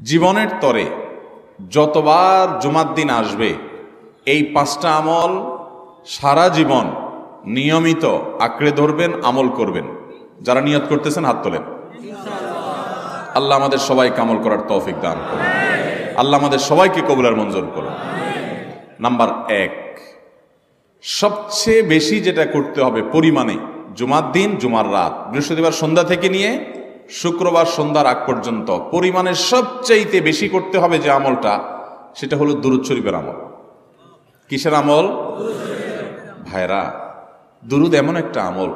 জীবনের তরে যতবার জুমার দিন আসবে এই 5টা আমল সারা জীবন নিয়মিত আঁকড়ে ধরবেন, আমল করবেন। যারা নিয়ত করতেছেন হাত তোলেন। আল্লাহ আমাদের সবাইকে আমল করার তৌফিক দান করুন। আল্লাহ আমাদের সবাইকে কবুল মঞ্জুর করুন। নাম্বার 1, সবচেয়ে বেশি যেটা করতে হবে পরিমাণে, জুমার দিন, জুমার রাত, বৃহস্পতিবার সন্ধ্যা থেকে নিয়ে শুক্রবার সন্ধ্যার আগ পর্যন্ত পরিমাণে সবচাইতে বেশি করতে হবে যে আমলটা, সেটা হলো দুরূদ শরীফের আমল। কিসের আমল? ভাইরা, দুরূদ এমন একটা আমল,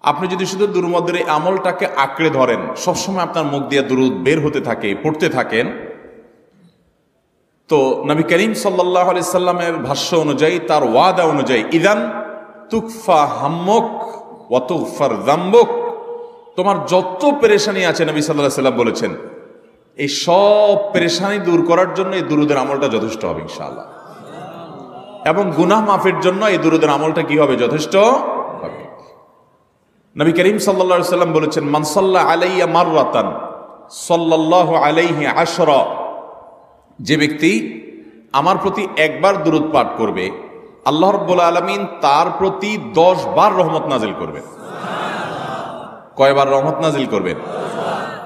আপনি যদি শুধু দুরূদের এই আমলটাকে আঁকড়ে ধরেন, সবসময় আপনার মুখ দিয়ে দুরূদ বের হতে থাকে, পড়তে থাকেন, তো নবী করিম সাল্লাল্লাহু আলাইহি সাল্লামের ভাষ্য অনুযায়ী, তার ওয়াদা অনুযায়ী, ইদান তুকফা হাম্মুক ওয়া তুগফার যামবুক, তোমার যত পেরেশানি আছে নবী সাল্লাল্লাহু আলাইহি সাল্লাম বলেছেন, এই সব পেরেশানি দূর করার জন্য এই দুরূদের আমলটা যথেষ্ট হবে ইনশাআল্লাহ। এবং গুনাহ মাফের জন্য এই দুরূদের আমলটা কি হবে? যথেষ্ট হবে। নবী করিম সাল্লাল্লাহু আলাইহি সাল্লাম বলেছেন, মান সাল্লা আলাইয়া মাররাতান সাল্লাল্লাহু আলাইহি আশরা, যে ব্যক্তি আমার প্রতি একবার দুরূদ পাঠ করবে, আল্লাহ রাব্বুল আলামিন তার প্রতি 10 বার রহমত নাজিল করবেন। কয়বার রহমত নাজিল করবেন?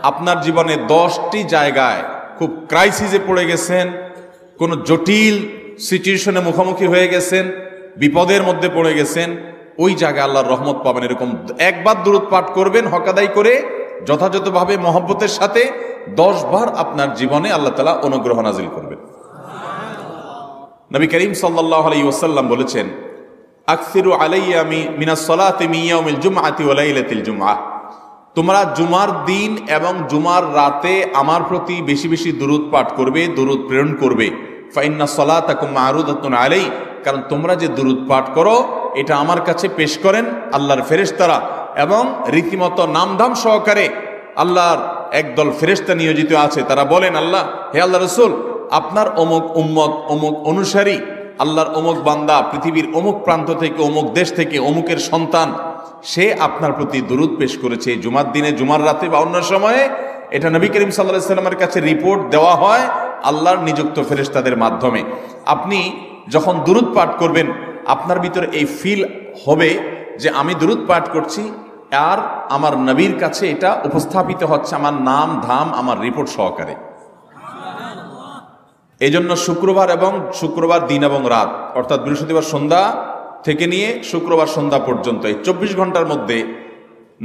আপনার জীবনে 10টি জায়গায় খুব ক্রাইসিসে পড়ে গেছেন, কোন জটিল সিচুয়েশনে মুখোমুখি হয়ে গেছেন, বিপদের মধ্যে পড়ে গেছেন, ওই জায়গায় আল্লাহর রহমত পাবেন। এরকম একবার দুরূদ পাঠ করবেন হক আদায় করে, যথাযথভাবে মহব্বতের সাথে 10 বার আপনার জীবনে আল্লাহ তাআলা অনুগ্রহ নাজিল করবেন। নবী করিম সাল্লাল্লাহু আলাইহি ওয়াসাল্লাম বলেছেন, আকসিরু আলাইয়া মিনাস সালাতি মিন ইয়াউমিল জুমআতি ওয়া লাইলাতিল জুমআহ, তোমরা জুমার দিন এবং জুমার রাতে আমার প্রতি বেশি বেশি দুরূদ পাঠ করবে, দুরূদ প্রেরণ করবে। ফা ইন্না সালাতাকুম মা'রুদাতুন আলাই, কারণ তোমরা যে দুরূদ পাঠ করো এটা আমার কাছে পেশ করেন আল্লাহর ফেরেশতারা, এবং রীতিমতো নামধাম সহকারে আল্লাহর একদল ফেরেশতা নিয়োজিত আছে। তারা বলেন, আল্লাহ, হে আল্লাহ রাসূল, আপনার অমুক উম্মত, অমুক অনুসারী, আল্লাহর অমুক বান্দা পৃথিবীর অমুক প্রান্ত থেকে, অমুক দেশ থেকে, অমুকের সন্তান, সে আপনার প্রতি দুরূদ পেশ করেছে জুমার দিনে, জুমার রাতে বা অন্য সময়ে। এটা নবী করিম সাল্লাল্লাহু আলাইহি সাল্লামের কাছে রিপোর্ট দেওয়া হয় আল্লাহর নিযুক্ত ফেরেশতাদের মাধ্যমে। আপনি যখন দুরূদ পাঠ করবেন, আপনার ভিতরে এই ফিল হবে যে আমি দুরূদ পাঠ করছি আর আমার নবীর কাছে এটা উপস্থাপিত হচ্ছে আমার নাম ধাম, আমার রিপোর্ট সহকারে। এই জন্য শুক্রবার দিন এবং রাত, অর্থাৎ বৃহস্পতিবার সন্ধ্যা থেকে নিয়ে শুক্রবার সন্ধ্যা পর্যন্ত এই 24 ঘন্টার মধ্যে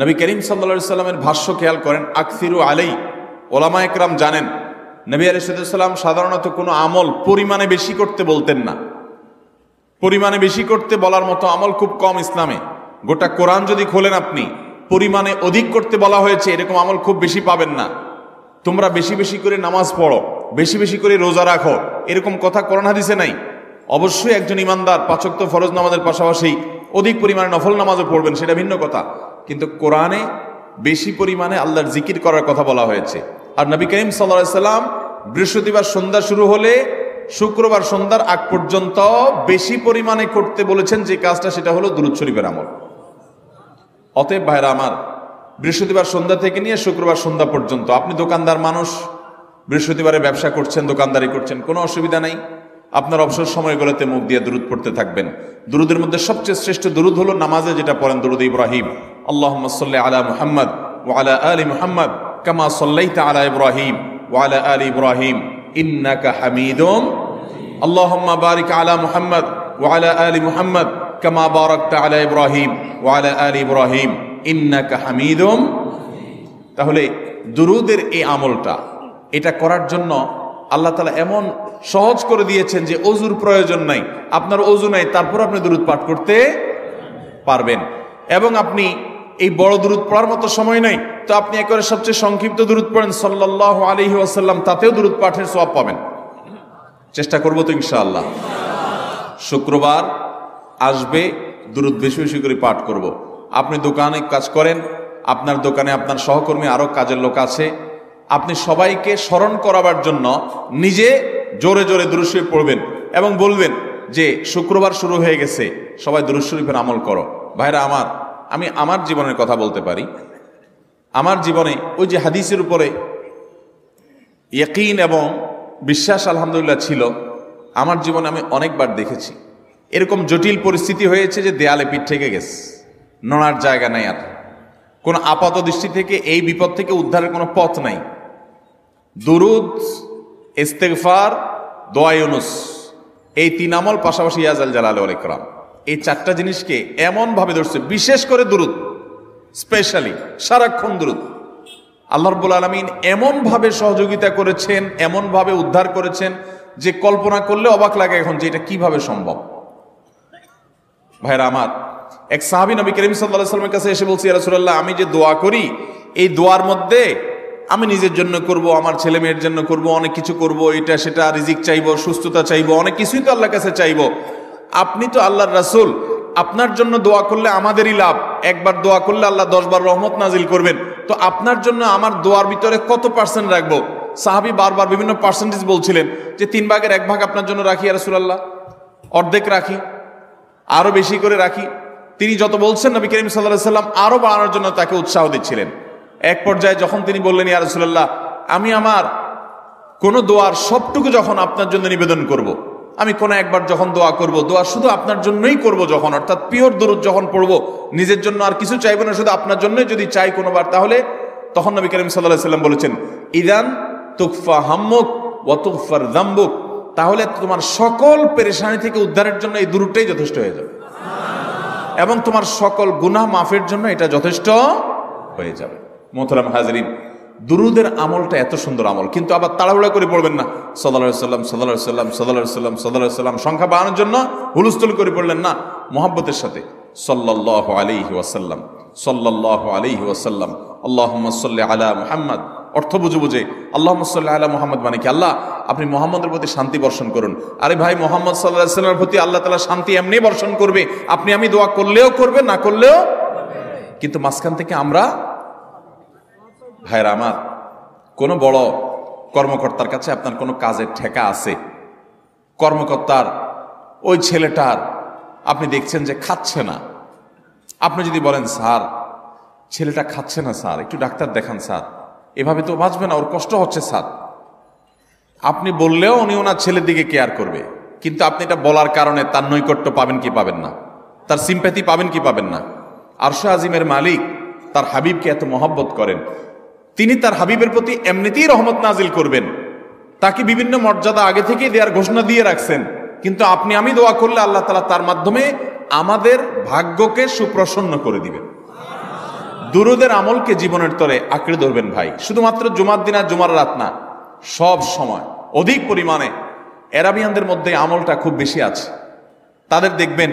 নবী করিম সাল্লাল্লাহু আলাইহি সাল্লামের ভাষ্য খেয়াল করেন, আকসিরু আলাই। ওলামা একরাম জানেন, নবী আলাইহিস সালাম সাধারণত কোনো আমল পরিমাণে বেশি করতে বলতেন না। পরিমাণে বেশি করতে বলার মতো আমল খুব কম ইসলামে। গোটা কোরআন যদি খোলেন আপনি, পরিমাণে অধিক করতে বলা হয়েছে এরকম আমল খুব বেশি পাবেন না। তোমরা বেশি বেশি করে নামাজ পড়ো, বেশি বেশি করে রোজা রাখো, এরকম কথা কোরআন হাদিসে নাই। অবশ্যই একজন ইমানদার 5 ওয়াক্ত ফরজ নামাজের পাশাপাশি অধিক পরিমাণে নফল নামাজও পড়বেন, সেটা ভিন্ন কথা। কিন্তু কোরআনে বেশি পরিমাণে আল্লাহর জিকির করার কথা বলা হয়েছে। আর নবী করিম সাল্লাল্লাহু আলাইহি সাল্লাম বৃহস্পতিবার সন্ধ্যা শুরু হলে শুক্রবার সন্ধ্যার আগ পর্যন্ত বেশি পরিমাণে করতে বলেছেন যে কাজটা, সেটা হলো দুরূদ শরীফের আমল। অতএব ভাইরা আমার, বৃহস্পতিবার সন্ধ্যা থেকে নিয়ে শুক্রবার সন্ধ্যা পর্যন্ত, আপনি দোকানদার মানুষ, বৃহস্পতিবারে ব্যবসা করছেন, দোকানদারি করছেন, কোনো অসুবিধা নাই। আপনার অবসর সময়গুলোতে মুখ দিয়ে দুরূদ পড়তে থাকবেন। দুরূদের মধ্যে সবচেয়ে শ্রেষ্ঠ দুরূদ হলো নামাজে যেটা পড়েন, দুরূদ ইব্রাহিম। আল্লাহুম্মা সাল্লি আলা মুহাম্মদ ওয়া আলা আলি মুহাম্মদ কামা সাল্লাইতা আলা ইব্রাহিম ওয়া আলা আলি ইব্রাহিম ইন্নাকা হামিদুম। আল্লাহুম্মা বারিক আলা মুহাম্মদ ওয়া আলা আলি মুহাম্মদ কামা বারাকতা আলা ইব্রাহিম ওয়া আলা আলি ইব্রাহিম ইন্নাকা হামিদুম। তাহলে দুরূদের এই আমলটা, এটা করার জন্য আল্লাহ তাআলা এমন সহজ করে দিয়েছেন যে ওযুর প্রয়োজন নাই। আপনার ওযু নাই, তারপর আপনি দুরূদ পাঠ করতে পারবেন। এবং আপনি এই বড় দুরূদ পড়ার মতো সময় নাই, তো আপনি একেবারে সবচেয়ে সংক্ষিপ্ত দুরূদ পড়েন সাল্লাল্লাহু আলাইহি ওয়াসাল্লাম, তাতেও দুরূদ পাঠের সওয়াব পাবেন। চেষ্টা করব তো ইনশাআল্লাহ। শুক্রবার আসবে, দুরূদ বেশি বেশি করে পাঠ করব। আপনি দোকানে কাজ করেন, আপনার দোকানে আপনার সহকর্মী আরো কাজের লোক আছে, আপনি সবাইকে স্মরণ করাবার জন্য নিজে জোরে জোরে দুরূদ শরীফ পড়বেন এবং বলবেন যে শুক্রবার শুরু হয়ে গেছে, সবাই দুরূদ শরীফের আমল করো। ভাইরা আমার, আমি আমার জীবনের কথা বলতে পারি। আমার জীবনে ওই যে হাদিসের উপরে ইয়াকিন এবং বিশ্বাস আলহামদুলিল্লাহ ছিল। আমার জীবনে আমি অনেকবার দেখেছি এরকম জটিল পরিস্থিতি হয়েছে যে দেয়ালে পিঠ থেকে গেছে, নড়ার জায়গা নাই, আর কোনো আপাত দৃষ্টি থেকে এই বিপদ থেকে উদ্ধারের কোনো পথ নাই। দুরুদ, ইস্তেগফার, দোয়া ইউনুস, এই 3 আমল পাশাপাশি ইয়াজাল জালাল ওয়াল ইকরাম, এই 4টা জিনিসকে এমন ভাবে ধরছে, বিশেষ করে দুরুদ, স্পেশালি সারাক্ষণ দুরুদ। আল্লাহ রাব্বুল আলামিন এমন ভাবে সহযোগিতা করেছেন, এমন ভাবে উদ্ধার করেছেন যে কল্পনা করলে অবাক লাগে এখন যে এটা কিভাবে সম্ভব। ভাইরা আমার, এক সাহাবী নবী করিম সাল্লাল্লাহু আলাইহি ওয়াসাল্লামের কাছে এসে বলছে, ইয়া রাসূলুল্লাহ, আমি যে দোয়া করি এই দোয়ার মধ্যে আমি নিজের জন্য করব, আমার ছেলে মেয়ের জন্য করব, অনেক কিছু করব, এটা সেটা, রিজিক চাইবো, সুস্থতা চাইবো, অনেক কিছুই তো আল্লাহর কাছে চাইবো। আপনি তো আল্লাহর রাসূল, আপনার জন্য দোয়া করলে আমাদেরই লাভ, একবার দোয়া করলে আল্লাহ 10 বার রহমত নাজিল করবেন, তো আপনার জন্য আমার দোয়ার ভিতরে কত পার্সেন্ট রাখবো? সাহাবী বারবার বিভিন্ন পার্সেন্টেজ বলছিলেন যে 3 ভাগের 1 ভাগ আপনার জন্য রাখি ইয়া রাসূলুল্লাহ, অর্ধেক রাখি, আরো বেশি করে রাখি। তিনি যত বলছেন নবী করিম সাল্লাল্লাহু আলাইহি ওয়াসাল্লাম আরো বাড়ানোর জন্য তাকে উৎসাহ দিচ্ছিলেন। এক পর্যায়ে যখন তিনি বললেন, ইয়া রাসূলুল্লাহ, আমি আমার কোন দোয়ার সবটুকু যখন আপনার জন্য নিবেদন করব, আমি কোন একবার যখন দোয়া করব, দোয়া শুধু আপনার জন্যই করব যখন, অর্থাৎ পিওর দরুদ যখন পড়বো, নিজের জন্য আর কিছু চাইবো না, শুধু আপনার জন্যই যদি চাই কোনোবার, তাহলে তখন নবী করিম সাল্লাল্লাহু আলাইহি ওয়াসাল্লাম বলেছেন, ইদান তুকফা হাম্মুক ওয়া তুগফার যামবুক, তাহলে তোমার সকল পেরেশানি থেকে উদ্ধারের জন্য এই দুরুদটাই যথেষ্ট হয়ে যাবে, এবং তোমার সকল গুনাহ মাফের জন্য এটা যথেষ্ট হয়ে যাবে। মোহতারাম হাজরিন, দুরুদের আমলটা এত সুন্দর আমল, কিন্তু আবার তাড়াহুড়া করে পড়বেন না, সাল্লাল্লাহু আলাইহি ওয়াসাল্লাম সাল্লাল্লাহু আলাইহি ওয়াসাল্লাম সাল্লাল্লাহু আলাইহি ওয়াসাল্লাম সাল্লাল্লাহু আলাইহি ওয়াসাল্লাম সংখ্যা বাড়ানোর জন্য হুলস্থুল করে পড়লেন না, মুহাব্বতের সাথে সাল্লাল্লাহু আলাইহি ওয়াসাল্লাম সাল্লাল্লাহু আলাইহি ওয়াসাল্লাম আল্লাহুম্মা সাল্লি আলা মুহাম্মদ, অর্থ বুঝে বুঝে আল্লাহুম্মা সাল্লি আলা মুহাম্মদ মানে কি, আল্লাহ আপনি মুহাম্মদের প্রতি শান্তি বর্ষণ করুন। আরে ভাই, মুহাম্মদ সাল্লাল্লাহু আলাইহি ওয়াসাল্লামের প্রতি আল্লাহ তাআলা শান্তি এমনি বর্ষণ করবে, আপনি আমি দোয়া করলেও করবে, না করলেও। কিন্তু মাঝখান থেকে আমরা, ভাইরা আমার, কোন বড় কর্মকর্তার কাছে আপনার কোনো কাজের ঠেকা আছে, কর্মকর্তার ওই ছেলেটার আপনি দেখছেন যে খাচ্ছে না, আপনি যদি বলেন, স্যার ছেলেটা খাচ্ছে না স্যার, একটু ডাক্তার দেখান স্যার, এভাবে তো বাঁচবে না, ওর কষ্ট হচ্ছে স্যার, আপনি বললেও উনি ওনার ছেলের দিকে কেয়ার করবে, কিন্তু আপনি এটা বলার কারণে তার নৈকট্য পাবেন কি পাবেন না, তার সিম্প্যাথি পাবেন কি পাবেন না। আরশে আজিমের মালিক তার হাবিবকে এত মহব্বত করেন, তিনি তার হাবিবের প্রতি এমনিতেই রহমত নাজিল করবেন, তাকে বিভিন্ন মর্যাদা আগে থেকেই দেওয়ার ঘোষণা দিয়ে রাখছেন, কিন্তু আপনি আমি দোয়া করলে আল্লাহ তাআলা তার মাধ্যমে আমাদের ভাগ্যকে সুপ্রসন্ন করে দিবেন। দুরুদের আমলকে জীবনের তরে আঁকড়ে ধরবেন ভাই, শুধুমাত্র জুমার দিন আর জুমার রাত না, সব সময় অধিক পরিমাণে। এরাবিয়ানদের মধ্যে আমলটা খুব বেশি আছে, তাদের দেখবেন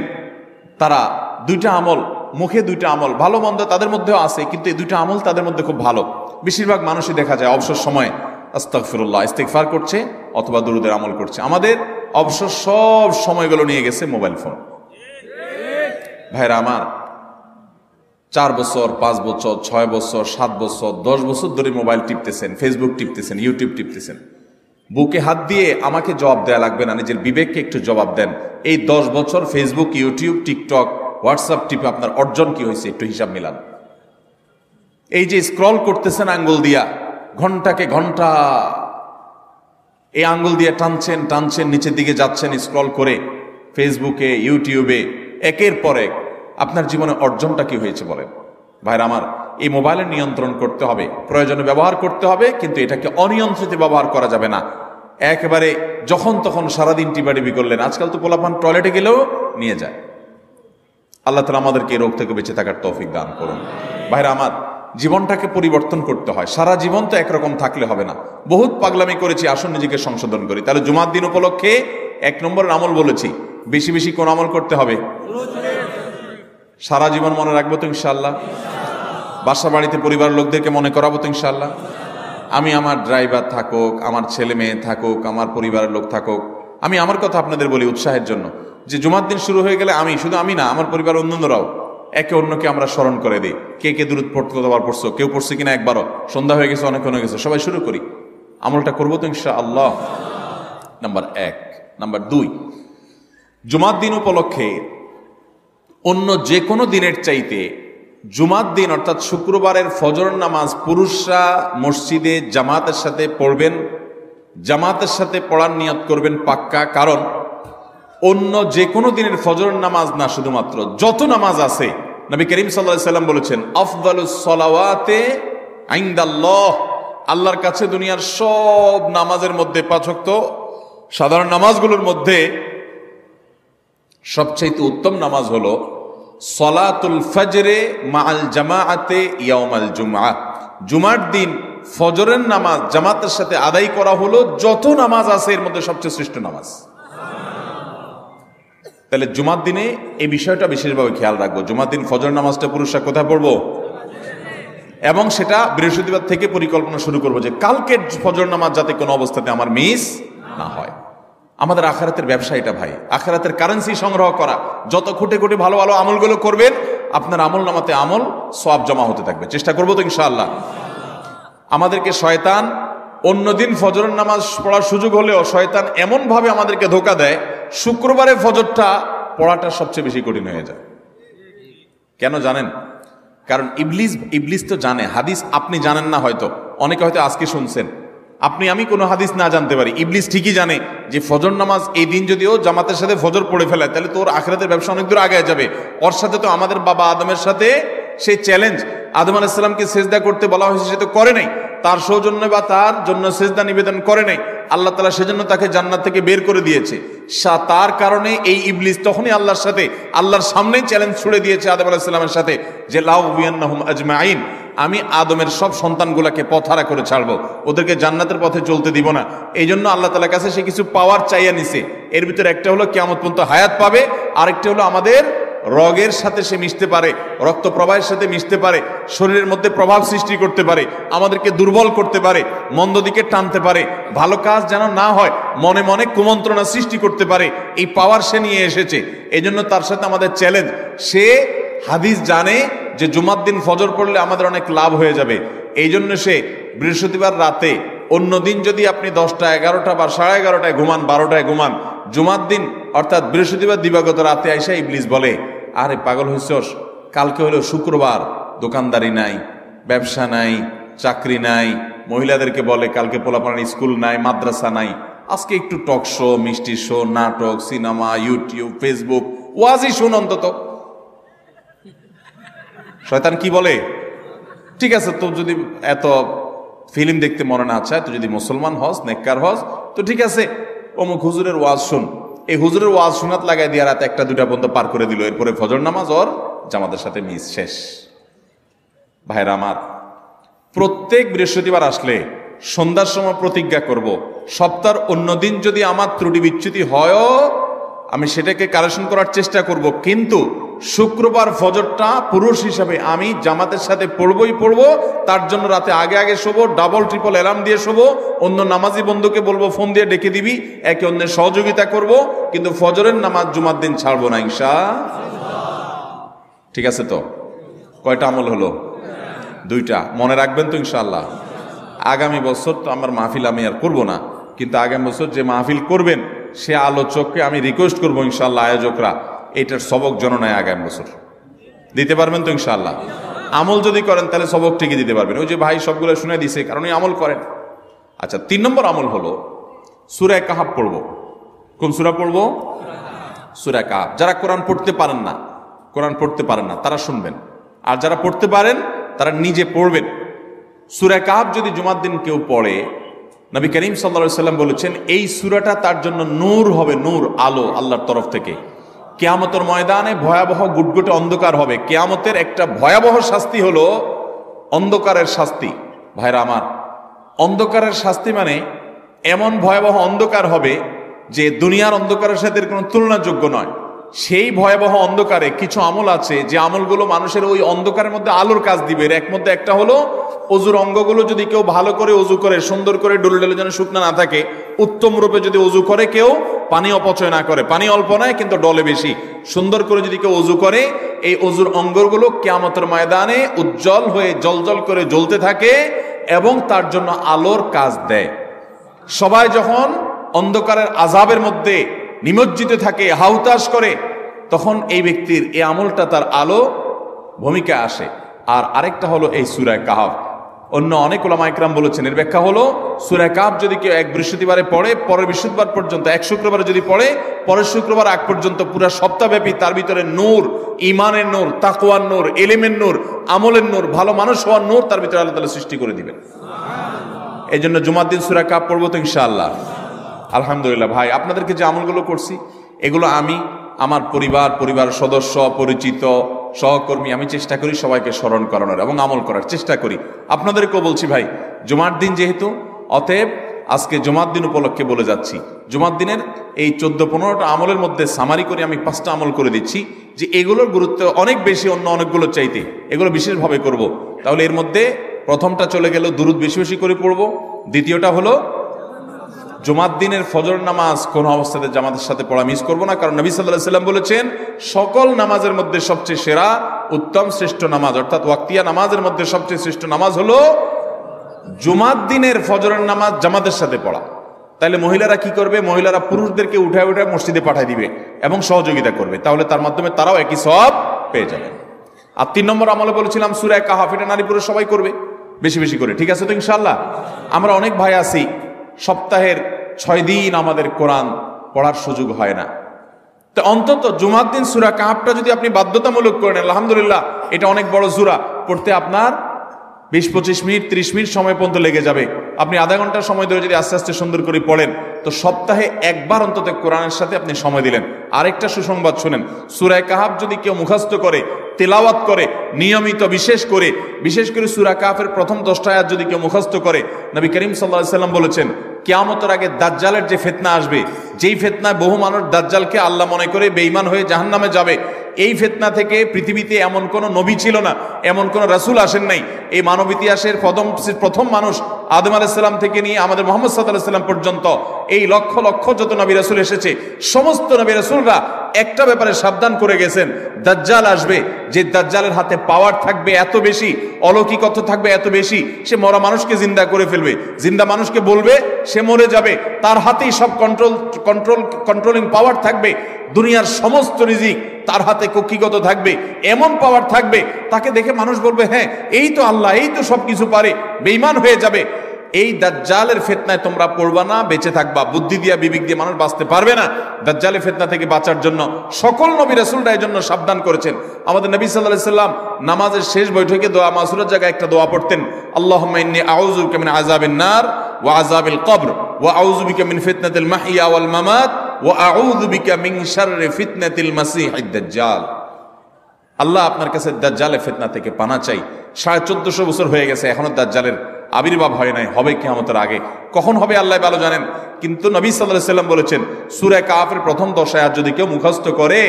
তারা 2টা আমল, মুখে 2টা আমল, ভালো মন্দ তাদের মধ্যেও আছে, কিন্তু এই 2টা আমল তাদের মধ্যে খুব ভালো। বেশিরভাগ মানুষই দেখা যায় অবসর সময়ে আস্তাগফিরুল্লাহ, ইস্তিগফার করছে অথবা দুরুদের আমল করছে। আমাদের অবসর সব সময়গুলো নিয়ে গেছে মোবাইল ফোন। ভাইরা আমার, 4 বছর, 5 বছর, 6 বছর, 7 বছর, 10 বছর ধরে মোবাইল টিপতেছেন, ফেসবুক টিপতেছেন, ইউটিউব টিপতেছেন। বুকে হাত দিয়ে আমাকে জবাব দেয়া লাগবে না, নিজের বিবেককে একটু জবাব দেন। এই 10 বছর ফেসবুক, ইউটিউব, টিকটক, হোয়াটসঅ্যাপ টিপে আপনার অর্জন কি হয়েছে একটু হিসাব মিলান। এই যে স্ক্রল করতেছেন আঙ্গুল দিয়া, ঘন্টাকে ঘন্টা এই আঙ্গুল দিয়ে টানছেন টানছেন, নিচের দিকে যাচ্ছেন স্ক্রল করে ফেসবুকে, ইউটিউবে, একের পর এক, আপনার জীবনে অর্জনটা কি হয়েছে বলেন? ভাইরা আমার, এই মোবাইলের নিয়ন্ত্রণ করতে হবে, প্রয়োজনে ব্যবহার করতে হবে, কিন্তু এটাকে অনিয়ন্ত্রিত ব্যবহার করা যাবে না। একেবারে যখন তখন সারাদিন টিপাটিপি করলেন, আজকাল তো পোলাপান টয়লেটে গেলেও নিয়ে যায়। আল্লাহ তাআলা আমাদেরকে এই রোগ থেকে বেঁচে থাকার তৌফিক দান করুন। ভাইরা আমার, জীবনটাকে পরিবর্তন করতে হয়, সারা জীবন তো একরকম থাকলে হবে না। বহুত পাগলামি করেছি, আসুন নিজেকে সংশোধন করি। তাহলে জুমার দিন উপলক্ষে 1 নম্বরের আমল বলেছি, বেশি বেশি কোন আমল করতে হবে? সারা জীবন মনে রাখবো তো ইনশাআল্লাহ। বাসা বাড়িতে পরিবারের লোকদেরকে মনে করাবো তো ইনশাআল্লাহ। আমি আমার ড্রাইভার থাকুক, আমার ছেলে মেয়ে থাকুক, আমার পরিবারের লোক থাকুক, আমি আমার কথা আপনাদের বলি উৎসাহের জন্য, যে জুমার দিন শুরু হয়ে গেলে আমি, শুধু আমি না, আমার পরিবার অন্যান্যরাও একে অন্যকে আমরা স্মরণ করে দিই। কে কে দুরূদ পড়তে কতবার পড়ছো, কেউ পড়ছে কিনা একবারও, সন্ধ্যা হয়ে গেছে, অনেক হয়ে গেছে, সবাই শুরু করি, আমলটা করবো তো ইনশাআল্লাহ। নাম্বার 1। নাম্বার 2, জুমার দিন উপলক্ষে অন্য যে কোনো দিনের চাইতে জুমার দিন অর্থাৎ শুক্রবারের ফজর নামাজ পুরুষরা মসজিদে জামাতের সাথে পড়বেন, জামাতের সাথে পড়ার নিয়ত করবেন পাক্কা, কারণ অন্য যে কোনো দিনের ফজরের নামাজ না, শুধুমাত্র যত নামাজ আছে নবী করিম সাল্লাল্লাহু আলাইহি সাল্লাম বলেছেন আফদালুস সালাওয়াতে ইনদাল্লাহ, আল্লাহর কাছে দুনিয়ার সব নামাজের মধ্যে, 5 ওয়াক্ত সাধারণ নামাজগুলোর মধ্যে সবচেয়ে উত্তম নামাজ হলো সলাতুল ফজরে মাআল জামাআতে ইয়াউমাল জুমআহ, জুমার দিন ফজরের নামাজ জামাতের সাথে আদায় করা হলো যত নামাজ আছে এর মধ্যে সবচেয়ে শ্রেষ্ঠ নামাজ। তাহলে জুমার দিনে এই বিষয়টা বিশেষভাবে খেয়াল রাখবো। জুমার দিন ফজর নামাজটা পুরুষরা কোথায় পড়বো, এবং সেটা বৃহস্পতিবার থেকে পরিকল্পনা শুরু করবো যে কালকের ফজর নামাজ যাতে কোনো অবস্থাতে আমার মিস না হয়। আমাদের আখিরাতের ব্যবসা এটা ভাই, আখিরাতের কারেন্সি সংগ্রহ করা। যত খুঁটে খুঁটে ভালো ভালো আমলগুলো করবেন, আপনার আমল নামাতে আমল সওয়াব জমা হতে থাকবে। চেষ্টা করবো তো ইনশাআল্লাহ। আমাদেরকে শয়তান অন্যদিন ফজরের নামাজ পড়ার সুযোগ হলেও শয়তান এমন ভাবে আমাদেরকে ধোঁকা দেয়, শুক্রবারে ফজরটা পড়াটা সবচেয়ে বেশি কঠিন হয়ে যায়। কেন জানেন? কারণ ইবলিস তো জানে হাদিস, আপনি জানেন না, হয়তো অনেকে হয়তো আজকে শুনছেন, আমি কোনো হাদিস না জানতে পারি, ইবলিস ঠিকই জানে যে ফজর নামাজ এই দিন যদিও জামাতের সাথে ফজর পড়ে ফেলে তাহলে তোর আখিরাতের ব্যবসা অনেক দূর আগে যাবে। ওর সাথে তো আমাদের বাবা আদমের সাথে সেই চ্যালেঞ্জ, আদম আলাইহিস সালামকে সেজদা করতে বলা হয়েছে, সে তো করে নাই, তার সৌজন্য বা তার জন্য সেজদা নিবেদন করে নাই, আল্লাহ তাআলা সেজন্য তাকে জান্নাত থেকে বের করে দিয়েছে। তার কারণে এই ইবলিস তখনই আল্লাহর সাথে, আল্লাহর সামনেই চ্যালেঞ্জ ছুড়ে দিয়েছে আদম আলাইহিস সালামের সাথে যে লাউ বিয়ান্নাহুম আজমাইন, আমি আদমের সব সন্তানগুলোকে পথহারা করে ছাড়বো, ওদেরকে জান্নাতের পথে চলতে দিব না। এই জন্য আল্লাহ তাআলার কাছে সে কিছু পাওয়ার চাইয়া নিছে। এর ভিতরে একটা হলো কিয়ামত পর্যন্ত হায়াত পাবে, আরেকটা হলো আমাদের রগের সাথে সে মিশতে পারে, রক্ত প্রবাহের সাথে মিশতে পারে, শরীরের মধ্যে প্রভাব সৃষ্টি করতে পারে, আমাদেরকে দুর্বল করতে পারে, মন্দ দিকে টানতে পারে, ভালো কাজ যেন না হয় মনে মনে কুমন্ত্রণা সৃষ্টি করতে পারে। এই পাওয়ার সে নিয়ে এসেছে। এই জন্য তার সাথে আমাদের চ্যালেঞ্জ। সে হাদিস জানে যে জুমার দিন ফজর পড়লে আমাদের অনেক লাভ হয়ে যাবে। এই জন্য সে বৃহস্পতিবার রাতে, অন্য দিন যদি আপনি 10টা 11টা বা 11:30টায় ঘুমান, 12টায় ঘুমান, জুমার দিন অর্থাৎ বৃহস্পতিবার দিবাগত রাতে আইসা ইবলিস বলে, আরে পাগল হইছস, কালকে হলো শুক্রবার, দোকানদারি নাই, ব্যবসা নাই, চাকরি নাই, মহিলাদেরকে বলে কালকে পোলাপানের স্কুল নাই, মাদ্রাসা নাই, আজকে একটু টক শো, মিষ্টি শো, নাটক, সিনেমা, ইউটিউব, ফেসবুক, ওয়াজই শুন অন্তত। শয়তান কি বলে, ঠিক আছে তো যদি এত ফিল্ম দেখতে মনে না চায়, তো যদি মুসলমান হস, নেককার হস, তো ঠিক আছে অমুক হুজুরের ওয়াজ শুন। এই হুজুরের ওয়াজ শোনাত লাগাই দিয়ে রাত 1টা 2টা পর্যন্ত পার করে দিল। এরপরে ফজর নামাজ ওর জামাতের সাথে মিস, শেষ। ভাইরা আমার, প্রত্যেক বৃহস্পতিবার আসলে সন্ধ্যার সময় প্রতিজ্ঞা করব, সপ্তাহের অন্য দিন যদি আমার ত্রুটি বিচ্যুতি হয়ও আমি সেটাকে কারেকশন করার চেষ্টা করব, কিন্তু শুক্রবার ফজরটা পুরুষ হিসাবে আমি জামাতের সাথে পড়বই পড়বো। তার জন্য রাতে আগে আগে শোবো, ডাবল ট্রিপল অ্যালার্ম দিয়ে শোবো, অন্য নামাজি বন্ধুকে বলবো ফোন দিয়ে ডেকে দিবি, একে অন্যের সহযোগিতা করব, কিন্তু ফজরের নামাজ জুমার দিন ছাড়বো না ইনশাআল্লাহ। ঠিক আছে তো? কয়টা আমল হলো? 2টা। মনে রাখবেন তো ইনশাআল্লাহ? আগামী বছর তো আমার মাহফিল আমি আর করবো না, কিন্তু আগামী বছর যে মাহফিল করবেন সে আলোচককে আমি রিকোয়েস্ট করবো ইনশাআল্লাহ, আয়োজকরা এটার সবক জননায় আগামী বছর দিতে পারবেন তো ইনশাআল্লাহ? আমল যদি করেন তাহলে সবক ঠিকই দিতে পারবেন। ওই যে ভাই সবগুলো শুনে দিছে, কারণ এই আমল করেন। আচ্ছা, 3 নম্বর আমল হলো সূরা কাহাফ পড়বো। কোন সূরা পড়বো? সূরা কাহাফ। যারা কোরআন পড়তে পারেন না তারা শুনবেন, আর যারা পড়তে পারেন তারা নিজে পড়বেন। সূরা কাহাফ যদি জুমার দিন কেউ পড়ে, নবী করিম সাল্লাল্লাহু আলাইহি ওয়াসাল্লাম বলেছেন এই সূরাটা তার জন্য নূর হবে, নূর, আলো আল্লাহর তরফ থেকে। কিয়ামতের ময়দানে ভয়াবহ গুটগুটে অন্ধকার হবে। কিয়ামতের একটা ভয়াবহ শাস্তি হলো অন্ধকারের শাস্তি। ভাইরা আমার, অন্ধকারের শাস্তি মানে এমন ভয়াবহ অন্ধকার হবে যে দুনিয়ার অন্ধকারের সাথে কোনো তুলনাযোগ্য নয়। সেই ভয়াবহ অন্ধকারে কিছু আমল আছে যে আমলগুলো মানুষের ওই অন্ধকারের মধ্যে আলোর কাজ দিবে। এর মধ্যে একটা হলো অজুর অঙ্গগুলো যদি কেউ ভালো করে অজু করে, সুন্দর করে ডুলে যেন শুকনা না থাকে, উত্তম রূপে যদি অজু করে, কেউ পানি অপচয় না করে, পানি অল্প নয় কিন্তু ডলে বেশি, সুন্দর করে যদি কেউ অজু করে, এই অজুর অঙ্গগুলো কিয়ামতের ময়দানে উজ্জ্বল হয়ে জলজল করে জ্বলতে থাকে এবং তার জন্য আলোর কাজ দেয়। সবাই যখন অন্ধকারের আযাবের মধ্যে নিমজ্জিত থাকে, হাউতাশ করে, তখন এই ব্যক্তির এই আমলটা তার আলো ভূমিকা আসে। আর আরেকটা হলো এই সূরা কাহাফ। অন্য অনেক উলামা ইকরাম বলেছেন এর ব্যাখ্যা হলো সূরা কাহফ যদি কেউ এক বৃহস্পতিবারে পড়ে, পরের বৃহস্পতিবার পর্যন্ত, এক শুক্রবারে যদি পড়ে, পরের শুক্রবার আগ পর্যন্ত পুরো সপ্তাহব্যাপী তার ভিতরে নূর, ঈমানের নূর, তাকওয়ার নূর, ইলমের নূর, আমলের নূর, ভালো মানুষ হওয়ার নূর তার ভিতরে আল্লাহ তাআলা সৃষ্টি করে দিবেন। এই জন্য জুমার দিন সূরা কাহফ পড়বো তো ইনশাআল্লাহ। আলহামদুলিল্লাহ ভাই, আপনাদেরকে যে আমলগুলো করছি এগুলো আমি, আমার পরিবার সদস্য, পরিচিত, সহকর্মী, আমি চেষ্টা করি সবাইকে স্মরণ করানোর এবং আমল করার চেষ্টা করি। আপনাদেরকেও বলছি ভাই, জুমার দিন যেহেতু, অতএব আজকে জুমার দিন উপলক্ষে বলে যাচ্ছি, জুমার দিনের এই 14-15টা আমলের মধ্যে সামারি করে আমি 5টা আমল করে দিচ্ছি যে এগুলোর গুরুত্ব অনেক বেশি অন্য অনেকগুলো চাইতে, এগুলো বিশেষভাবে করব। তাহলে এর মধ্যে প্রথমটা চলে গেল দুরুদ বেশি বেশি করে পড়ব, দ্বিতীয়টা হলো জুমার দিনের ফজর নামাজ কোন অবস্থাতে জামাতের সাথে পড়া মিস করবো না, কারণ নবী সাল্লাল্লাহু আলাইহি ওয়াসাল্লাম বলেছেন সকল নামাজের মধ্যে সবচেয়ে সেরা, উত্তম, শ্রেষ্ঠ নামাজ, অর্থাৎ ওয়াক্তিয়া নামাজের মধ্যে সবচেয়ে শ্রেষ্ঠ নামাজ হলো জুমার দিনের ফজরের নামাজ জামাতের সাথে পড়া। তাহলে মহিলারা কি করবে? মহিলারা পুরুষদেরকে উঠায় উঠায় মসজিদে পাঠিয়ে দিবে এবং সহযোগিতা করবে, তাহলে তার মাধ্যমে তারাও একই সওয়াব পেয়ে যাবে। আর 3 নম্বর আমলে বলেছিলাম সূরা কাহফ, এটা নারী পুরুষ সবাই করবে বেশি বেশি করে, ঠিক আছে তো ইনশাআল্লাহ? আমরা অনেক ভাই আছি সপ্তাহের 6 দিন আমাদের কোরআন পড়ার সুযোগ হয় না, তো অন্তত জুমার দিন সূরা কাহফটা যদি আপনি বাধ্যতামূলক করেন, আলহামদুলিল্লাহ, এটা অনেক বড় সূরা, পড়তে আপনার 20-25 মিনিট 30 মিনিট সময় পর্যন্ত লেগে যাবে। আপনি আধা ঘন্টা সময় ধরে যদি আস্তে আস্তে সুন্দর করে পড়েন, তো সপ্তাহে একবার অন্তত কোরআনের সাথে আপনি সময় দিলেন। আরেকটা সুসংবাদ শুনেন, সূরা কাহফ যদি কেউ মুখস্থ করে, তেলাওয়াত করে নিয়মিত, বিশেষ করে সূরা কাহফের প্রথম 10টা আয়াত যদি কেউ মুখস্থ করে, নবী করিম সাল্লাল্লাহু আলাইহি সাল্লাম বলেছেন কিয়ামতের আগে দাজ্জালের যে ফিতনা আসবে, যেই ফিতনায় বহু মানুষ দাজ্জালকে আল্লাহ মনে করে বেঈমান হয়ে জাহান্নামে যাবে, এই ফিতনা থেকে পৃথিবীতে এমন কোন নবী ছিল না, এমন কোন রাসূল আসেন নাই। এই মানব ইতিহাসের প্রথম মানুষ আদম আলাইহিস সালাম থেকে নিয়ে আমাদের মুহাম্মদ সাল্লাল্লাহু আলাইহি সাল্লাম পর্যন্ত এই লক্ষ লক্ষ যত নবী রাসূল এসেছে, সমস্ত নবী রাসূলরা একটা ব্যাপারে সাবধান করে গেছেন, দাজ্জাল আসবে, যে দাজ্জালের হাতে পাওয়ার থাকবে এত বেশি, অলৌকিকত্ব থাকবে এত বেশি, সে মরা মানুষকে জিন্দা করে ফেলবে, জিন্দা মানুষকে বলবে সে মরে যাবে, তার হাতেই সব কন্ট্রোলিং পাওয়ার থাকবে, দুনিয়ার সমস্ত রিজিক তার হাতে কক্ষিগত থাকবে, এমন পাওয়ার থাকবে তাকে দেখে মানুষ বলবে হ্যাঁ এই তো আল্লাহ, এই তো সবকিছু পারে, বেঈমান হয়ে যাবে। এই দাজ্জালের ফিতনায় তোমরা পড়বা না, বেঁচে থাকবা, বুদ্ধি দিয়া বিবেক দিয়ে মানুষ বাঁচতে পারবে না। দাজ্জালের ফিতনা থেকে বাঁচার জন্য সকল নবী রাসূলরা এর জন্য সাবধান করেছেন। আমাদের নবী সাল্লাল্লাহু আলাইহি সাল্লাম নামাজের শেষ বৈঠকে দোয়া মাসুরার জায়গায় একটা দোয়া পড়তেন, আল্লাহুম্মা ইন্নী আউযু বিকা মিন আযাবিন নার ওয়া আযাবিল কবর ওয়া আউযু বিকা মিন ফিতনাতিল মাহইয়া ওয়াল মামাত ওয়া আউযু বিকা মিন শাররি ফিতনাতিল মাসীহিদ দাজ্জাল। আল্লাহ আপনার কাছে দাজ্জালের ফিতনা থেকে পানা চাই। 1450 বছর হয়ে গেছে, এখনো দাজ্জালের আবির্ভাব হয় নাই, হবে কিয়ামতের আগে, কখন হবে আল্লাহ ভালো জানেন। কিন্তু নবী সাল্লাল্লাহু আলাইহি সাল্লাম বলেছেন সূরা কাহফের প্রথম 10 আয়াত যদি কেউ মুখস্থ করে,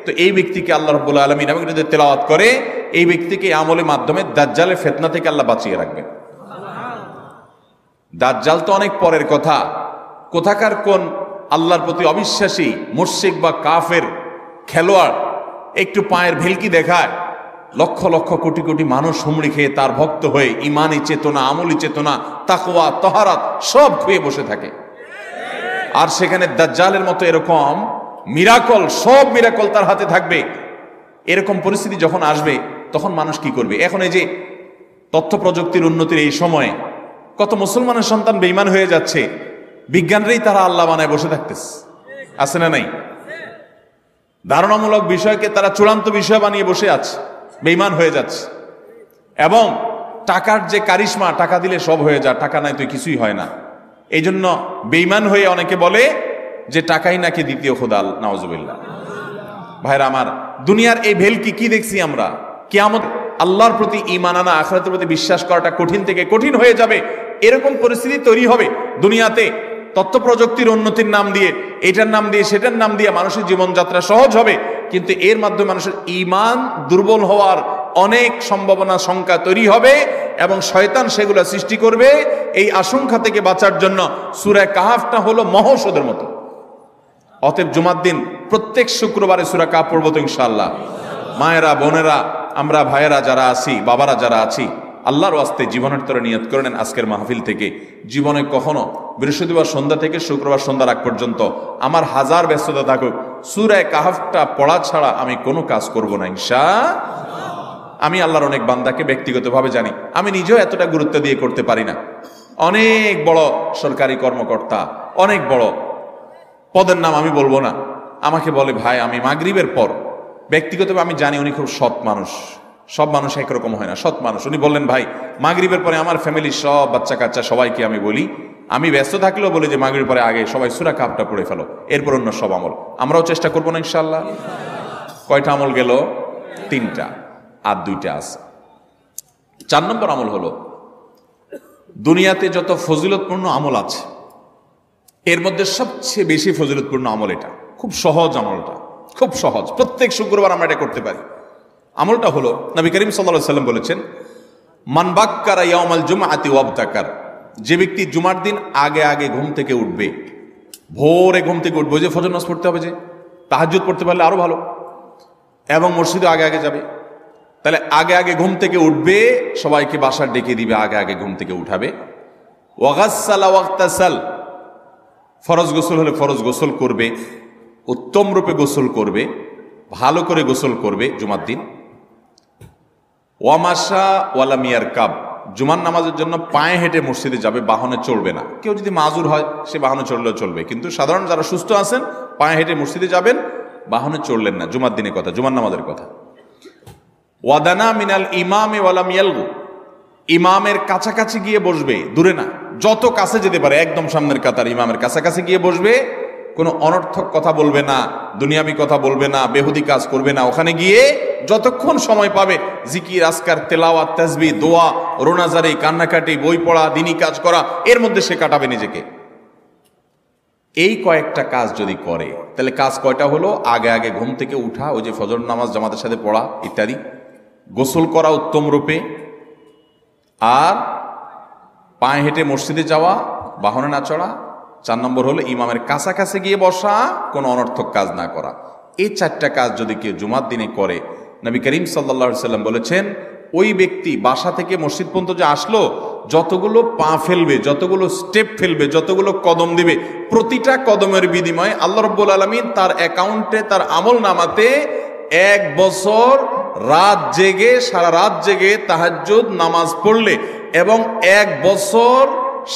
তো এই ব্যক্তিকে আল্লাহ রাব্বুল আলামিন এবং যদি তেলাওয়াত করে, এই ব্যক্তিকে আমলের মাধ্যমে দাজ্জালের ফিতনা থেকে আল্লাহ বাঁচিয়ে রাখবেন। দাজ্জাল তো অনেক পরের কথা, কোথাকার কোন আল্লাহর প্রতি অবিশ্বাসী মুশরিক বা কাফের খেলোয়াড় একটু পায়ের ভেলকি দেখায়, লক্ষ লক্ষ কোটি কোটি মানুষ হুমড়ি খেয়ে তার ভক্ত হয়ে ইমানি চেতনা, আমলি চেতনা, তাকওয়া, তাহারাত সব খুয়ে বসে থাকে। আর সেখানে দাজ্জালের মতো এরকম মিরাকল, সব মিরাকল তার হাতে থাকবে। এরকম পরিস্থিতি যখন আসবে তখন মানুষ কি করবে? এখন এই যে তথ্য প্রযুক্তির উন্নতির এই সময়ে কত মুসলমানের সন্তান বেঈমান হয়ে যাচ্ছে, বিজ্ঞানরাই তারা আল্লাহ বানায় বসে থাকতেছে, আছে না নাই? ধারণামূলক বিষয়কে তারা চূড়ান্ত বিষয় বানিয়ে বসে আছে, বেঈমান হয়ে যাচ্ছে। এবং টাকার যে কারিশমা, টাকা দিলে সব হয়ে যায়, টাকা নাই তো কিছুই হয় না। এই জন্য বেঈমান হয়ে অনেকে বলে যে টাকাই নাকি দ্বিতীয় খোদা, নাউজুবিল্লাহ। ভাইরা আমার, দুনিয়ার এই ভেলকি কি দেখছি আমরা? কিয়ামত আল্লাহর প্রতি ঈমান আনা, আখিরাতের প্রতি বিশ্বাস করাটা কঠিন থেকে কঠিন হয়ে যাবে, এরকম পরিস্থিতি তৈরি হবে দুনিয়াতে। তথ্য প্রযুক্তির উন্নতির নাম দিয়ে, এটার নাম দিয়ে, সেটার নাম দিয়ে মানুষের জীবনযাত্রা সহজ হবে, কিন্তু এর মাধ্যমে মানুষের ঈমান দুর্বল হওয়ার অনেক সম্ভাবনা, সংখ্যা তৈরি হবে এবং শয়তান সেগুলো সৃষ্টি করবে। এই আশঙ্কা থেকে বাঁচার জন্য সূরা কাহফটা হলো মহৌষধের মতো। অতএব জুমার দিন প্রত্যেক শুক্রবারে সূরা কাহফ পড়ব তো ইনশাআল্লাহ। মায়েরা, বোনেরা, আমরা ভাইয়েরা যারা আছি, বাবারা যারা আছি, আল্লাহর ওয়াস্তে জীবনের তরে নিয়ত করে নেন আজকের মাহফিল থেকে, জীবনে কখনো বৃহস্পতিবার সন্ধ্যা থেকে শুক্রবার সন্ধ্যা রাগ পর্যন্ত আমার হাজার ব্যস্ততা থাকুক, সূরা কাহফটা পড়া ছাড়া আমি কোনো কাজ করব না ইনশাআল্লাহ। আমি আল্লাহর অনেক বান্দাকে ব্যক্তিগতভাবে জানি, আমি নিজেও এতটা গুরুত্ব দিয়ে করতে পারি না। অনেক বড় সরকারি কর্মকর্তা, অনেক বড় পদের নাম আমি বলবো না, আমাকে বলে ভাই আমি মাগরিবের পর, ব্যক্তিগতভাবে আমি জানি উনি খুব সৎ মানুষ, সব মানুষ একরকম হয় না, সৎ মানুষ। উনি বললেন ভাই মাগরিবের পরে আমার ফ্যামিলির সব বাচ্চা কাচ্চা সবাইকে আমি বলি, আমি ব্যস্ত থাকলেও বলি যে মাগরিবের পরে আগে সবাই সূরা কাফটা পড়ে ফেলো, এরপর অন্য সব আমল। আমরাও চেষ্টা করবো না ইনশাআল্লাহ? কয়টা আমল গেল? 3টা, আর 2টা আছে। 4 নম্বর আমল হলো, দুনিয়াতে যত ফজিলতপূর্ণ আমল আছে এর মধ্যে সবচেয়ে বেশি ফজিলতপূর্ণ আমল এটা, খুব সহজ আমলটা, খুব সহজ, প্রত্যেক শুক্রবার আমরা এটা করতে পারি। আমলটা হলো, নবী করিম সাল্লাল্লাহু আলাইহি ওয়াসাল্লাম বলেছেন, মান বাক্কারা ইয়াউমাল জুমআতি ওয়াবতাকার, যে ব্যক্তি জুমার দিন আগে আগে ঘুম থেকে উঠবে, ভোরে ঘুম থেকে উঠবে, যে ফজর নামাজ পড়তে হবে, যে তাহাজ্জুদ পড়তে পারলে আরো ভালো, এবং মসজিদে আগে আগে যাবে, তাহলে আগে আগে ঘুম থেকে উঠবে, সবাইকে বাসার ডেকে দিবে, আগে আগে ঘুম থেকে উঠাবে। ওয়াগাসসালা ওয়াগতাসাল, ফরজ গোসল হলে ফরজ গোসল করবে, উত্তম রূপে গোসল করবে, ভালো করে গোসল করবে জুমার দিন। ওয়ামাশা ওয়ালাম ইয়ারকাব, জুমার নামাজের জন্য পায়ে হেঁটে মসজিদে যাবে, বাহনে চলবে না। কেউ যদি মাজুর হয় সে বাহনে চললেও চলবে, কিন্তু সাধারণ যারা সুস্থ আছেন পায়ে হেঁটে মসজিদে যাবেন, বাহনে চললেন না। জুমার দিনের কথা, জুমার নামাজের কথা। ওয়াদানা মিনাল ইমামে ওয়ালাম ইয়ালগু, ইমামের কাছাকাছি গিয়ে বসবে, দূরে না, যত কাছে যেতে পারে, একদম সামনের কাতার ইমামের কাছাকাছি গিয়ে বসবে, কোনো অনর্থক কথা বলবে না, দুনিয়াবি কথা বলবে না, বেহুদি কাজ করবে না। ওখানে গিয়ে যতক্ষণ সময় পাবে জিকির, আজকার, তেলাওয়াত, তাসবিহ, দোয়া, রোনাজারি, কান্নাকাটি, বই পড়া, দিনী কাজ করা, এর মধ্যে সে কাটাবে নিজেকে। এই কয়েকটা কাজ যদি করে, তাহলে কাজ কয়টা হলো? আগে আগে ঘুম থেকে উঠা, ওই যে ফজর নামাজ জামাতের সাথে পড়া ইত্যাদি, গোসল করা উত্তম রূপে, আর পায়ে হেঁটে মসজিদে যাওয়া, বাহনে না চড়া। 4 নম্বর হলো ইমামের কাছাকাছি গিয়ে বসা, কোনো অনর্থক কাজ না করা। এই 4টা কাজ যদি কেউ জুমার দিনে করে, নবী করিম সাল্লাল্লাহু আলাইহি সাল্লাম বলেছেন, ওই ব্যক্তি বাসা থেকে মসজিদ পর্যন্ত যে আসলো, যতগুলো পা ফেলবে, যতগুলো স্টেপ ফেলবে, যতগুলো কদম দিবে, প্রতিটা কদমের বিনিময়ে আল্লাহ রাব্বুল আলামিন তার অ্যাকাউন্টে, তার আমল নামাতে 1 বছর রাত জেগে, সারা রাত জেগে তাহাজ্জুদ নামাজ পড়লে, এবং 1 বছর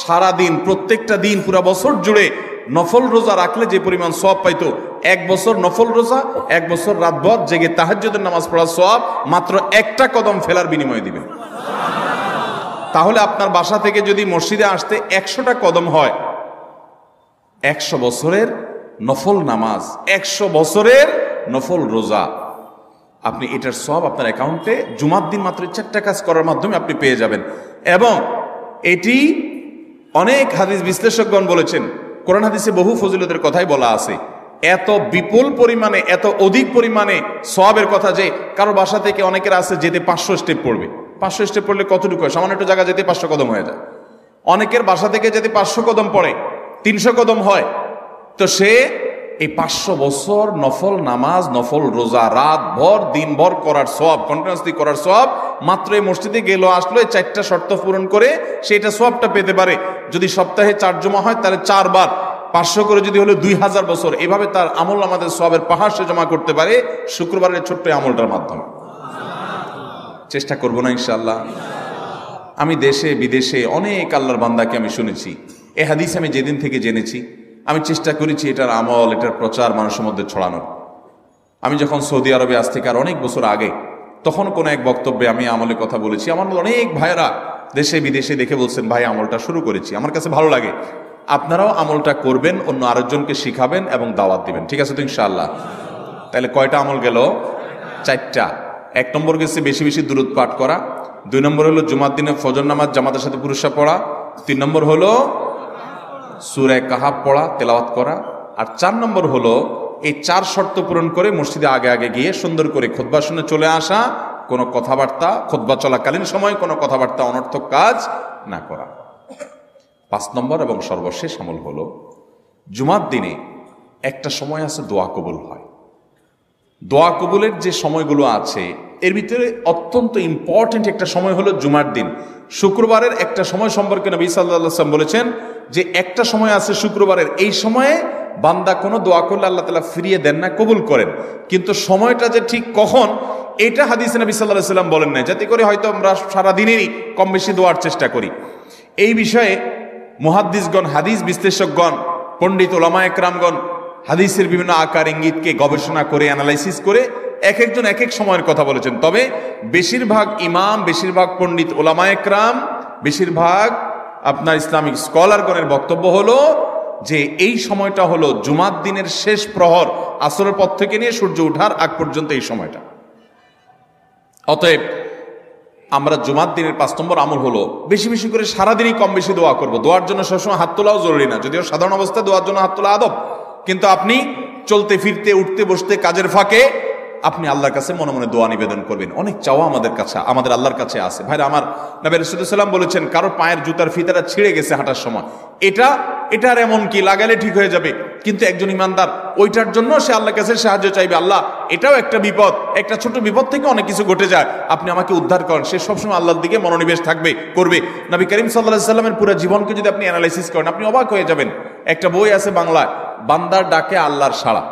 সারা দিন, প্রত্যেকটা দিন পুরা বছর জুড়ে নফল রোজা রাখলে যে পরিমাণ সওয়াব পাইতো, 1 বছর নফল রোজা, 1 বছর রাতভর জেগে তাহাজ্জুদের নামাজ পড়ার সওয়াব মাত্র একটা কদম ফেলার বিনিময়ে দিবেন। তাহলে আপনার বাসা থেকে যদি মসজিদে আসতে 100টা কদম হয়, 100 বছরের নফল নামাজ, 100 বছরের নফল রোজা, আপনি এটার সওয়াব আপনার অ্যাকাউন্টে জুমার দিন মাত্র 4টা কাজ করার মাধ্যমে আপনি পেয়ে যাবেন। এবং এটি অনেক হাদিস বিশ্লেষকগণ বলেছেন, কোরআন হাদিসে বহু ফজিলতের কথাই বলা আছে, এত বিপুল পরিমাণে, এত অধিক পরিমাণে সওয়াবের কথা যে কারো বাসা থেকে অনেকের আছে যেতে 500 স্টেপ পড়বে। 500 স্টেপ পড়লে কতটুকু হয়? সামান্য একটু জায়গা যেতে 500 কদম হয়ে যায়। অনেকের বাসা থেকে যেতে 500 কদম পড়ে, 300 কদম হয়। তো সে এই 500 বছর নফল নামাজ, নফল রোজা, রাত ভর দিন ভর করার সওয়াব, কন্টিনিউয়াসলি করার সওয়াব মাত্র এই মসজিদে গেল আসলো, এই 4টা শর্ত পূরণ করে সেটা সওয়াবটা পেতে পারে। যদি সপ্তাহে 4 জমা হয় তাহলে 4 বার 500 করে যদি হলো 2000 বছর, এভাবে তার আমল আমাদের সওয়াবের পাহাড় সে জমা করতে পারে শুক্রবারের ছোট্ট আমলটার মাধ্যমে। চেষ্টা করবো না ইনশাআল্লাহ? আমি দেশে বিদেশে অনেক আল্লাহর বান্দাকে আমি শুনেছি, এ হাদিস আমি যেদিন থেকে জেনেছি আমি চেষ্টা করেছি এটার আমল, এটার প্রচার মানুষের মধ্যে ছড়ানোর। আমি যখন সৌদি আরবে আজ থেকে আর অনেক বছর আগে, তখন কোনো এক বক্তব্যে আমি আমলের কথা বলেছি। আমার অনেক ভাইয়েরা দেশে বিদেশে দেখে বলছেন, ভাই আমলটা শুরু করেছি, আমার কাছে ভালো লাগে, আপনারাও আমলটা করবেন, অন্য আরেকজনকে শিখাবেন এবং দাওয়াত দিবেন। ঠিক আছে তো ইনশাআল্লাহ? তাহলে কয়টা আমল গেল? 4টা। 1 নম্বর গেছে বেশি বেশি দুরূদ পাঠ করা, 2 নম্বর হলো জুমার দিনে ফজর নামাজ জামাতের সাথে পুরুষরা পড়া, 3 নম্বর হলো সূরা কাহাফ পড়া, তেলাওয়াত করা, আর 4 নম্বর হলো এই 4 শর্ত পূরণ করে মসজিদে আগে আগে গিয়ে সুন্দর করে খুতবা শুনে চলে আসা, কোনো কথাবার্তা, খুতবা চলাকালীন সময় কোনো কথাবার্তা, অনর্থক কাজ না করা। 5 নম্বর এবং সর্বশেষ আমল হলো, জুমার দিনে একটা সময় আছে দোয়া কবুল হয়। দোয়া কবুলের যে সময়গুলো আছে এর ভিতরে অত্যন্ত ইম্পর্টেন্ট একটা সময় হলো জুমার দিন। শুক্রবারের একটা সময় সম্পর্কে নবী সাল্লাল্লাহু আলাইহি ওয়াসাল্লাম বলেছেন যে একটা সময় আছে শুক্রবারের, এই সময়ে বান্দা কোনো দোয়া করলে আল্লাহ তাআলা ফিরিয়ে দেন না, কবুল করেন। কিন্তু সময়টা যে ঠিক কখন, এটা হাদিসে নবী সাল্লাল্লাহু আলাইহি সাল্লাম বলেন না, যাতে করে হয়তো আমরা সারাদিনেরই কম বেশি দোয়ার চেষ্টা করি। এই বিষয়ে মুহাদ্দিসগণ, হাদিস বিশ্লেষকগণ, পণ্ডিত ওলামায়ে কেরামগণ হাদিসের বিভিন্ন আকার ইঙ্গিতকে গবেষণা করে অ্যানালাইসিস করে এক একজন এক এক সময়ের কথা বলেছেন। তবে বেশিরভাগ ইমাম, বেশিরভাগ পণ্ডিত ওলামায়ে কেরাম, বেশিরভাগ আপনার ইসলামিক স্কলারগণের বক্তব্য হলো যে এই সময়টা হলো জুমার দিনের শেষ প্রহর, আসরের পর থেকে নিয়ে সূর্য ওঠার আগ পর্যন্ত এই সময়টা। অতএব আমরা জুমার দিনের 5 নম্বর আমল হলো বেশি বেশি করে সারাদিনই কম বেশি দোয়া করব। দোয়ার জন্য সবসময় হাত তোলাও জরুরি না, যদিও সাধারণ অবস্থায় দোয়ার জন্য হাত তোলা আদব, কিন্তু আপনি চলতে ফিরতে, উঠতে বসতে, কাজের ফাঁকে আপনি আল্লাহর কাছে মনে মনে দোয়া নিবেদন করবেন। অনেক চাওয়া আমাদের কাছে, আমাদের আল্লাহর কাছে আছে। ভাইরা আমার, নবী রাসূলুল্লাহ সাল্লাল্লাহু আলাইহি ওয়াসাল্লাম বলেছেন কারো পায়ের জুতার ফিতাটা ছিঁড়ে গেছে হাঁটার সময়, এটার এমন কি, লাগালে ঠিক হয়ে যাবে। কিন্তু একজন ইমানদার ওইটার জন্য সে আল্লাহর কাছে সাহায্য চাইবে, আল্লাহ এটাও একটা বিপদ, একটা ছোট বিপদ থেকে অনেক কিছু ঘটে যায়, আপনি আমাকে উদ্ধার করেন। সে সবসময় আল্লাহর দিকে মনোনিবেশ করবে। নবী করিম সাল্লাল্লাহু আলাইহি ওয়াসাল্লামের পুরো জীবনকে যদি আপনি অ্যানালাইসিস করেন, আপনি অবাক হয়ে যাবেন। একটা বই আছে বাংলায়, বান্দার ডাকে আল্লাহর সাড়া,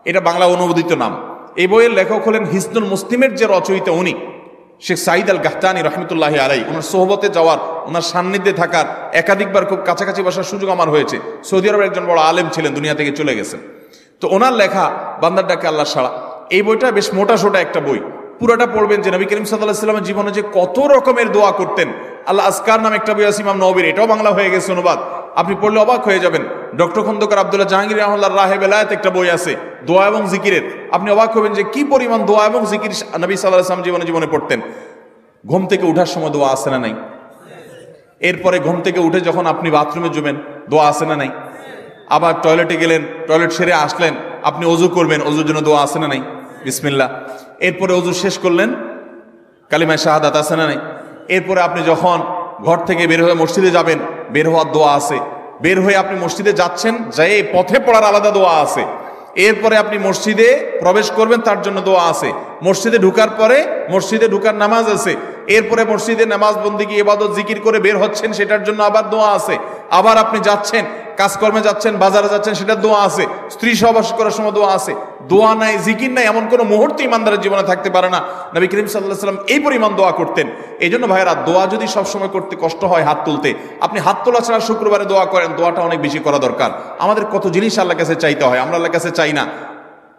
এটা বাংলা অনুবাদিত নাম। এই বইয়ের লেখক হলেন হিসনুল মুসলিমের যে রচয়িতা, উনি শেখ সাঈদ আল গাহতানি রহমতুল্লাহ আলাই। ওনার সোহবতে যাওয়ার, ওনার সান্নিধ্যে থাকার, একাধিকবার খুব কাছাকাছি বসার সুযোগ আমার হয়েছে। সৌদি আরবের একজন বড় আলেম ছিলেন, দুনিয়া থেকে চলে গেছেন। তো ওনার লেখা বান্দার ডাকে আল্লাহর সাড়া, এই বইটা বেশ মোটা সোটা একটা বই। পুরোটা পড়বেন যে নবী করিম সাল্লাল্লাহু আলাইহি ওয়াসাল্লামের জীবনে যে কত রকমের দোয়া করতেন। আল্লাহ আজকার নামে একটা বই আছে ইমাম নববীর, এটাও বাংলা হয়ে গেছে অনুবাদ, আপনি পড়লে অবাক হয়ে যাবেন। ডক্টর খন্দকার আব্দুল্লাহ জাহাঙ্গীর রাহমাতুল্লাহ রাহে বেলায়েত একটা বই আছে দোয়া এবং জিকিরের, আপনি অবাক হবেন যে কি পরিমাণ দোয়া এবং জিকির নবী সাল্লাল্লাহু আলাইহি ওয়াসাল্লাম জীবনে পড়তেন। ঘুম থেকে উঠার সময় দোয়া আছে না নাই? এরপরে ঘুম থেকে উঠে যখন আপনি বাথরুমে যাবেন, দোয়া আছে না নাই? আবার টয়লেটে গেলেন, টয়লেট সেরে আসলেন, আপনি ওযু করবেন, ওযুর জন্য দোয়া আছে না নাই? বিসমিল্লাহ। এরপরে ওযু শেষ করলেন, কালিমা শাহাদাত আছে না নাই? এরপরে আপনি যখন ঘর থেকে বের হয়ে মসজিদে যাবেন, বের হওয়ার দোয়া আছে। বের হয়ে আপনি মসজিদে যাচ্ছেন, যাই পথে পড়ার আলাদা দোয়া আছে। এরপরে আপনি মসজিদে প্রবেশ করবেন, তার জন্য দোয়া আছে। মসজিদে ঢুকার পরে মসজিদে ঢুকার নামাজ আছে। এরপরে মসজিদে নামাজ বন্দেগী ইবাদত জিকির করে বের হচ্ছেন, সেটার জন্য আবার দোয়া আছে। আবার আপনি যাচ্ছেন, কাজকর্মে যাচ্ছেন, বাজারে যাচ্ছেন, সেটার দোয়া আছে। স্ত্রী সহবাস করার সময় দোয়া আছে। দোয়া নাই, জিকির নাই, এমন কোনো মুহূর্তে ইমানদারের জীবনে থাকতে পারে না। নবী করিম সাল্লাল্লাহু আলাইহি ওয়াসাল্লাম এই পরিমাণ দোয়া করতেন। এই জন্য ভাইয়েরা, দোয়া যদি সবসময় করতে কষ্ট হয় হাত তুলতে, আপনি হাত তোলা ছাড়া শুক্রবারে দোয়া করেন, দোয়াটা অনেক বেশি করা দরকার। আমাদের কত জিনিস আল্লাহর কাছে চাইতে হয়, আমরা আল্লাহর কাছে চাই না।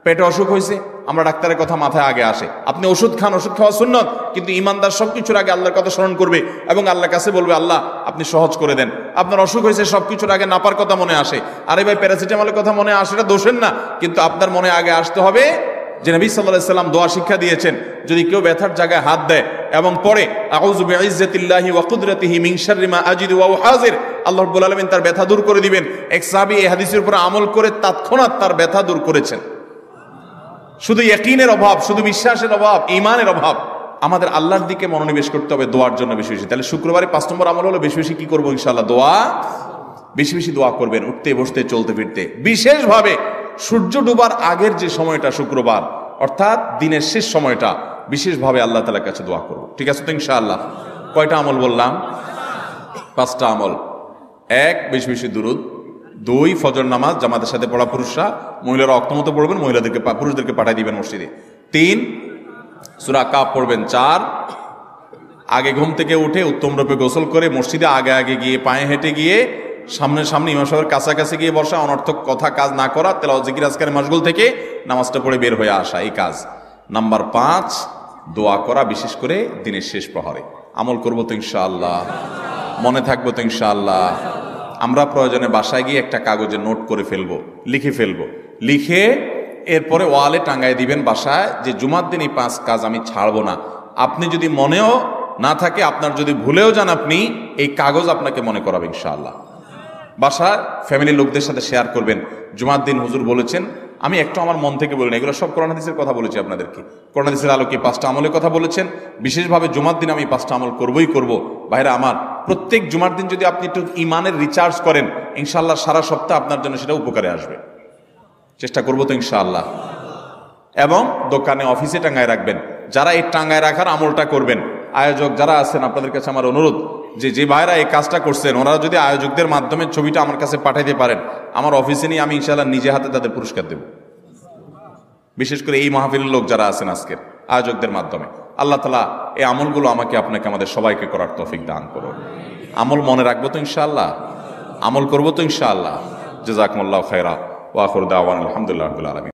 পেটে অসুখ হয়েছে, আমরা ডাক্তারের কথা মাথায় আগে আসে। আপনি ওষুধ খান, ওষুধ খাওয়া সুন্নত, কিন্তু ইমানদার সবকিছুর আগে আল্লাহর কথা স্মরণ করবে এবং আল্লাহর কাছে বলবে, আল্লাহ আপনি সহজ করে দেন। আপনার অসুখ হয়েছে, সবকিছুর আগে নাপার কথা মনে আসে। আরে ভাই, প্যারাসিটামলের কথা মনে আসে, এটা দোষের না, কিন্তু আপনার মনে আগে আসতে হবে যে নবী সাল্লাল্লাহু আলাইহি ওয়াসাল্লাম দোয়া শিক্ষা দিয়েছেন, যদি কেউ ব্যথার জায়গায় হাত দেয় এবং পরে আউযু বিইজ্জাতিল্লাহি ওয়া কুদরাতিহি মিন শাররি মা আজিদু ওয়া হাজির, আল্লাহ রাব্বুল আলামিন তার ব্যথা দূর করে দিবেন। এক সাহাবী এই হাদিসের উপর আমল করে তৎক্ষণাৎ তার ব্যথা দূর করেছেন। শুধু ইয়াকিনের অভাব, শুধু বিশ্বাসের অভাব, ঈমানের অভাব। আমাদের আল্লাহর দিকে মনোনিবেশ করতে হবে দোয়ার জন্য বেশি বেশি। তাহলে শুক্রবারে 5 নম্বর আমল হলো বেশি বেশি কি করবো? ইনশাআল্লাহ দোয়া, বেশি বেশি দোয়া করবেন, উঠতে বসতে চলতে ফিরতে। বিশেষভাবে সূর্য ডুবার আগের যে সময়টা শুক্রবার, অর্থাৎ দিনের শেষ সময়টা, বিশেষভাবে আল্লাহ তাআলার কাছে দোয়া করব। ঠিক আছে তো ইনশাআল্লাহ? কয়টা আমল বললাম? 5টা আমল। 1, বেশি বেশি দুরুদ। 2, ফজর নামাজ জামাতের সাথে পড়া পুরুষরা, মহিলারা অক্তমতো পড়বেন, পুরুষদেরকে পাঠিয়ে দিবেন মসজিদে। 3, সূরা কাফ পড়বেন। 4, আগে ঘুম থেকে উঠে উত্তম রূপে গোসল করে মসজিদে আগে আগে গিয়ে পায়ে হেঁটে গিয়ে সামনে সামনে ইমাম সাহেবের কাছাকাছি গিয়ে বসা, অনর্থক কথা কাজ না করা, তেলাওয়াত জিকির আজকারের মাশগুল থেকে নামাজটা পড়ে বের হয়ে আসা, এই কাজ। নাম্বার 5, দোয়া করা, বিশেষ করে দিনের শেষ প্রহরে। আমল করবো তো ইনশাআল্লাহ? মনে থাকবো তো ইনশাআল্লাহ? আমরা প্রয়োজনে বাসায় গিয়ে একটা কাগজে নোট করে ফেলবো, লিখে ফেলবো, লিখে এরপরে ওয়ালে টাঙ্গায় দিবেন বাসায়, যে জুমার দিন এই 5 কাজ আমি ছাড়বো না। আপনি যদি মনেও না থাকে, আপনার যদি ভুলেও যান, আপনি এই কাগজ আপনাকে মনে করাবে ইনশাআল্লাহ। বাসায় ফ্যামিলির লোকদের সাথে শেয়ার করবেন, জুমার দিন হুজুর বলেছেন, আমি একটু আমার মন থেকে বলিনি, এগুলো সব কোরআন হাদিসের কথা বলেছি আপনাদেরকে। কোরআন হাদিসের আলোকে 5টা আমলের কথা বলেছেন, বিশেষভাবে জুমার দিন আমি 5টা আমল করবই করব। ভাইরা আমার, প্রত্যেক জুমার দিন যদি আপনি একটু ইমানের রিচার্জ করেন, ইনশাআল্লাহ সারা সপ্তাহ আপনার জন্য সেটা উপকারে আসবে। চেষ্টা করবো তো ইনশাআল্লাহ? এবং দোকানে অফিসে টাঙ্গায় রাখবেন। যারা এই টাঙ্গায় রাখার আমলটা করবেন, আয়োজক যারা আছেন, আপনাদের কাছে আমার অনুরোধ, যে ভাইরা এই কাজটা করছেন, ওনারা যদি আয়োজকদের মাধ্যমে ছবিটা আমার কাছে পাঠাইতে পারেন, আমার অফিসে নিয়ে আমি ইনশাআল্লাহ নিজে হাতে তাদের পুরস্কার দেব। বিশেষ করে এই মাহফিলের লোক যারা আছেন আজকের, আয়োজকদের মাধ্যমে। আল্লাহ তাআলা এই আমলগুলো আমাকে আপনাকে আমাদের সবাইকে করার তৌফিক দান করুন। আমল মনে রাখবো তো ইনশাআল্লাহ, আমল করবো তো ইনশাআল্লাহ। জাযাকুমুল্লাহু খায়রা ওয়া আখিরু দাওয়ানা আলহামদুলিল্লাহি রাব্বিল আলামিন।